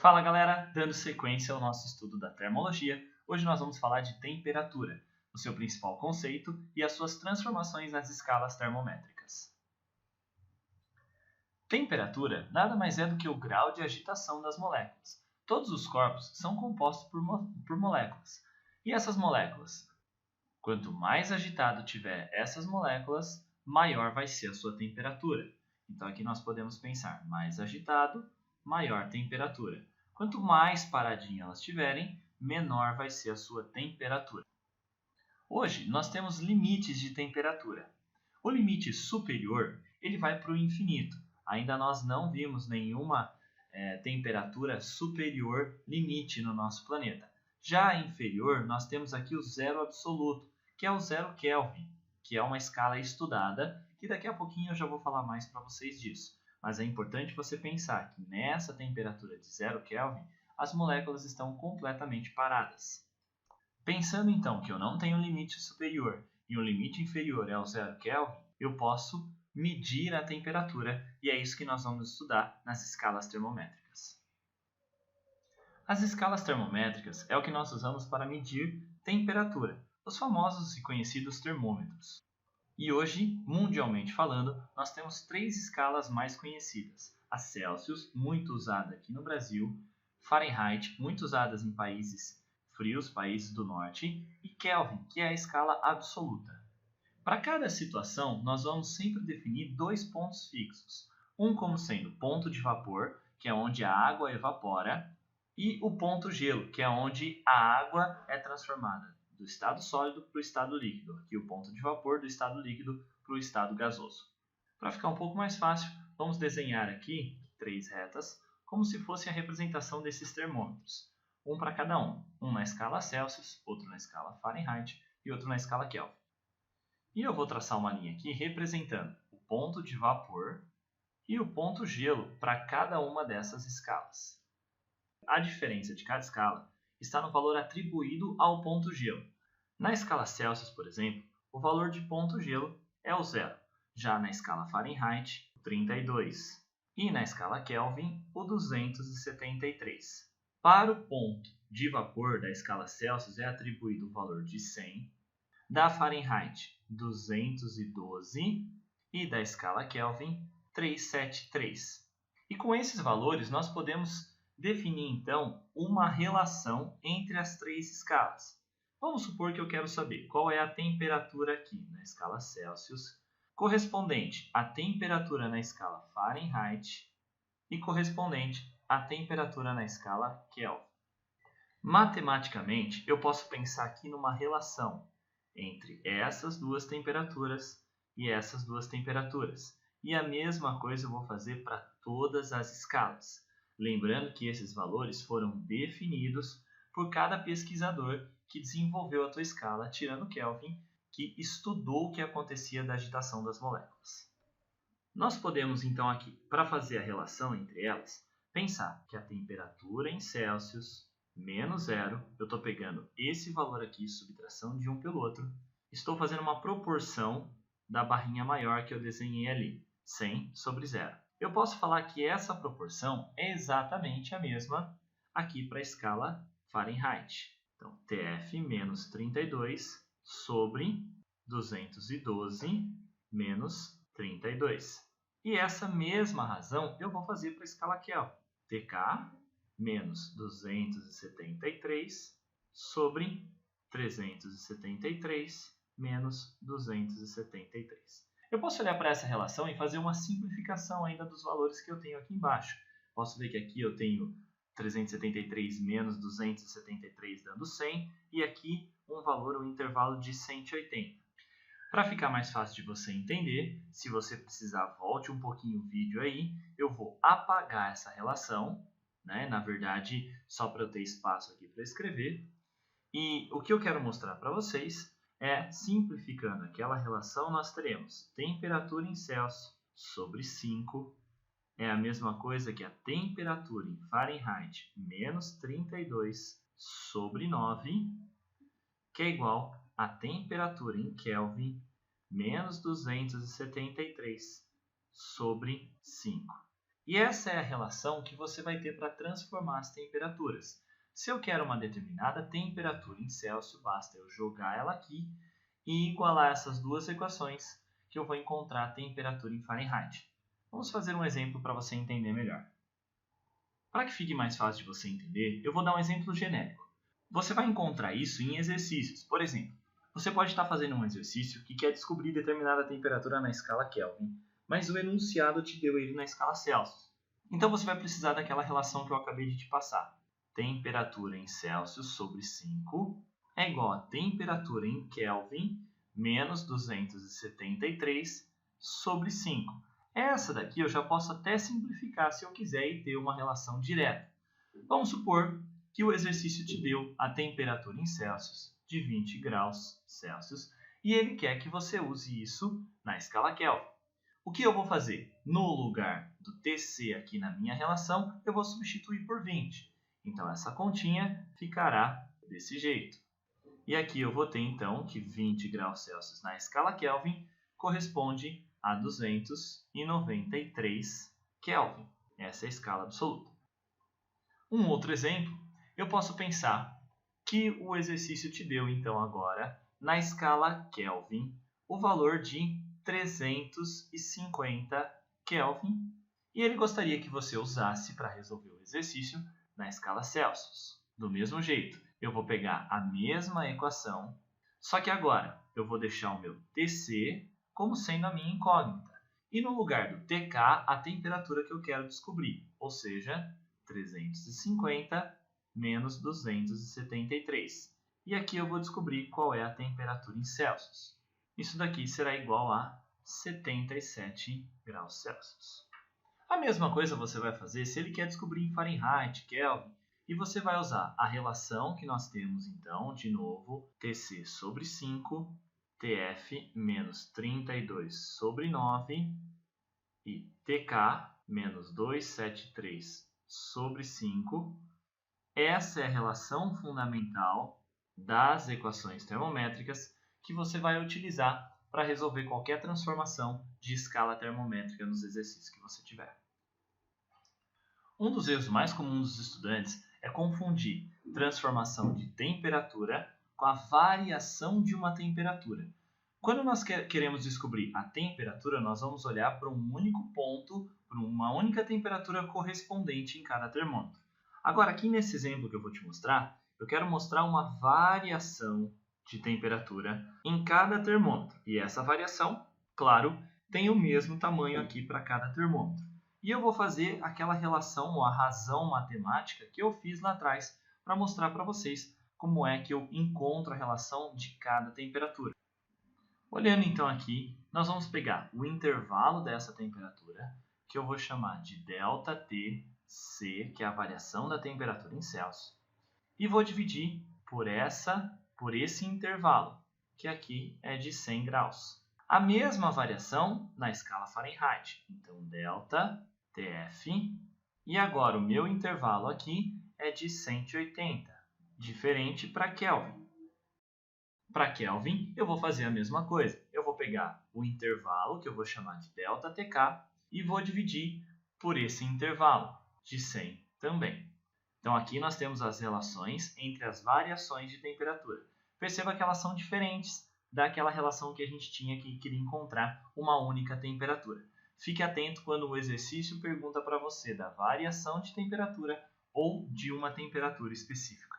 Fala galera, dando sequência ao nosso estudo da termologia, hoje nós vamos falar de temperatura, o seu principal conceito e as suas transformações nas escalas termométricas. Temperatura nada mais é do que o grau de agitação das moléculas. Todos os corpos são compostos por moléculas. E essas moléculas? Quanto mais agitado tiver essas moléculas, maior vai ser a sua temperatura. Então aqui nós podemos pensar mais agitado, maior temperatura. Quanto mais paradinho elas tiverem, menor vai ser a sua temperatura. Hoje nós temos limites de temperatura. O limite superior ele vai para o infinito. Ainda nós não vimos nenhuma temperatura superior limite no nosso planeta. Já a inferior, nós temos aqui o zero absoluto, que é o 0 Kelvin, que é uma escala estudada, que daqui a pouquinho eu já vou falar mais para vocês disso. Mas é importante você pensar que nessa temperatura de 0 Kelvin, as moléculas estão completamente paradas. Pensando então que eu não tenho limite superior e o limite inferior é o 0 Kelvin, eu posso medir a temperatura e é isso que nós vamos estudar nas escalas termométricas. As escalas termométricas é o que nós usamos para medir temperatura, os famosos e conhecidos termômetros. E hoje, mundialmente falando, nós temos 3 escalas mais conhecidas. A Celsius, muito usada aqui no Brasil, Fahrenheit, muito usadas em países frios, países do norte, e Kelvin, que é a escala absoluta. Para cada situação, nós vamos sempre definir 2 pontos fixos. Um como sendo ponto de vapor, que é onde a água evapora, e o ponto gelo, que é onde a água é transformada do estado sólido para o estado líquido. Aqui o ponto de vapor do estado líquido para o estado gasoso. Para ficar um pouco mais fácil, vamos desenhar aqui 3 retas, como se fosse a representação desses termômetros. Um para cada um. Um na escala Celsius, outro na escala Fahrenheit e outro na escala Kelvin. E eu vou traçar uma linha aqui representando o ponto de vapor e o ponto gelo para cada uma dessas escalas. A diferença de cada escala está no valor atribuído ao ponto gelo. Na escala Celsius, por exemplo, o valor de ponto gelo é o 0. Já na escala Fahrenheit, o 32. E na escala Kelvin, o 273. Para o ponto de vapor da escala Celsius é atribuído o valor de 100. Da Fahrenheit, 212. E da escala Kelvin, 373. E com esses valores nós podemos definir então uma relação entre as 3 escalas. Vamos supor que eu quero saber qual é a temperatura aqui na escala Celsius, correspondente à temperatura na escala Fahrenheit e correspondente à temperatura na escala Kelvin. Matematicamente, eu posso pensar aqui numa relação entre essas duas temperaturas e essas duas temperaturas. E a mesma coisa eu vou fazer para todas as escalas. Lembrando que esses valores foram definidos por cada pesquisador que desenvolveu a tua escala, tirando Kelvin, que estudou o que acontecia da agitação das moléculas. Nós podemos então aqui, para fazer a relação entre elas, pensar que a temperatura em Celsius menos 0, eu estou pegando esse valor aqui, subtração de um pelo outro, estou fazendo uma proporção da barrinha maior que eu desenhei ali, 100 sobre 0. Eu posso falar que essa proporção é exatamente a mesma aqui para a escala Fahrenheit. Então, TF menos 32 sobre 212 menos 32. E essa mesma razão eu vou fazer para a escala Kelvin. TK menos 273 sobre 373 menos 273. Eu posso olhar para essa relação e fazer uma simplificação ainda dos valores que eu tenho aqui embaixo. Posso ver que aqui eu tenho 373 menos 273 dando 100 e aqui um valor, um intervalo de 180. Para ficar mais fácil de você entender, se você precisar, volte um pouquinho o vídeo aí, eu vou apagar essa relação, né? Na verdade, só para eu ter espaço aqui para escrever. E o que eu quero mostrar para vocês é, simplificando aquela relação, nós teremos temperatura em Celsius sobre 5 é a mesma coisa que a temperatura em Fahrenheit menos 32 sobre 9, que é igual a temperatura em Kelvin menos 273 sobre 5. E essa é a relação que você vai ter para transformar as temperaturas. Se eu quero uma determinada temperatura em Celsius, basta eu jogar ela aqui e igualar essas duas equações que eu vou encontrar a temperatura em Fahrenheit. Vamos fazer um exemplo para você entender melhor. Para que fique mais fácil de você entender, eu vou dar um exemplo genérico. Você vai encontrar isso em exercícios. Por exemplo, você pode estar fazendo um exercício que quer descobrir determinada temperatura na escala Kelvin, mas o enunciado te deu ele na escala Celsius. Então você vai precisar daquela relação que eu acabei de te passar. Temperatura em Celsius sobre 5 é igual a temperatura em Kelvin menos 273 sobre 5. Essa daqui eu já posso até simplificar se eu quiser e ter uma relação direta. Vamos supor que o exercício te deu a temperatura em Celsius de 20 graus Celsius e ele quer que você use isso na escala Kelvin. O que eu vou fazer? No lugar do TC aqui na minha relação, eu vou substituir por 20. Então, essa continha ficará desse jeito. E aqui eu vou ter, então, que 20 graus Celsius na escala Kelvin corresponde a 293 Kelvin. Essa é a escala absoluta. Um outro exemplo, eu posso pensar que o exercício te deu, então, agora, na escala Kelvin, o valor de 350 Kelvin, e ele gostaria que você usasse para resolver o exercício na escala Celsius. Do mesmo jeito, eu vou pegar a mesma equação, só que agora eu vou deixar o meu TC como sendo a minha incógnita, e no lugar do TK, a temperatura que eu quero descobrir, ou seja, 350 menos 273. E aqui eu vou descobrir qual é a temperatura em Celsius. Isso daqui será igual a 77 graus Celsius. A mesma coisa você vai fazer se ele quer descobrir em Fahrenheit, Kelvin, e você vai usar a relação que nós temos, então, de novo, TC sobre 5, TF menos 32 sobre 9 e TK menos 273 sobre 5. Essa é a relação fundamental das equações termométricas que você vai utilizar para resolver qualquer transformação de escala termométrica nos exercícios que você tiver. Um dos erros mais comuns dos estudantes é confundir transformação de temperatura com a variação de uma temperatura. Quando nós queremos descobrir a temperatura, nós vamos olhar para um único ponto, para uma única temperatura correspondente em cada termômetro. Agora, aqui nesse exemplo que eu vou te mostrar, eu quero mostrar uma variação de temperatura em cada termômetro. E essa variação, claro, tem o mesmo tamanho aqui para cada termômetro. E eu vou fazer aquela relação ou a razão matemática que eu fiz lá atrás para mostrar para vocês como é que eu encontro a relação de cada temperatura. Olhando então aqui, nós vamos pegar o intervalo dessa temperatura, que eu vou chamar de ΔTC, que é a variação da temperatura em Celsius, e vou dividir por esse intervalo, que aqui é de 100 graus. A mesma variação na escala Fahrenheit. Então, ΔTF, e agora o meu intervalo aqui é de 180, diferente para Kelvin. Para Kelvin, eu vou fazer a mesma coisa. Eu vou pegar o intervalo, que eu vou chamar de ΔTK, e vou dividir por esse intervalo, de 100 também. Então, aqui nós temos as relações entre as variações de temperatura. Perceba que elas são diferentes daquela relação que a gente tinha que queria encontrar uma única temperatura. Fique atento quando o exercício pergunta para você da variação de temperatura ou de uma temperatura específica.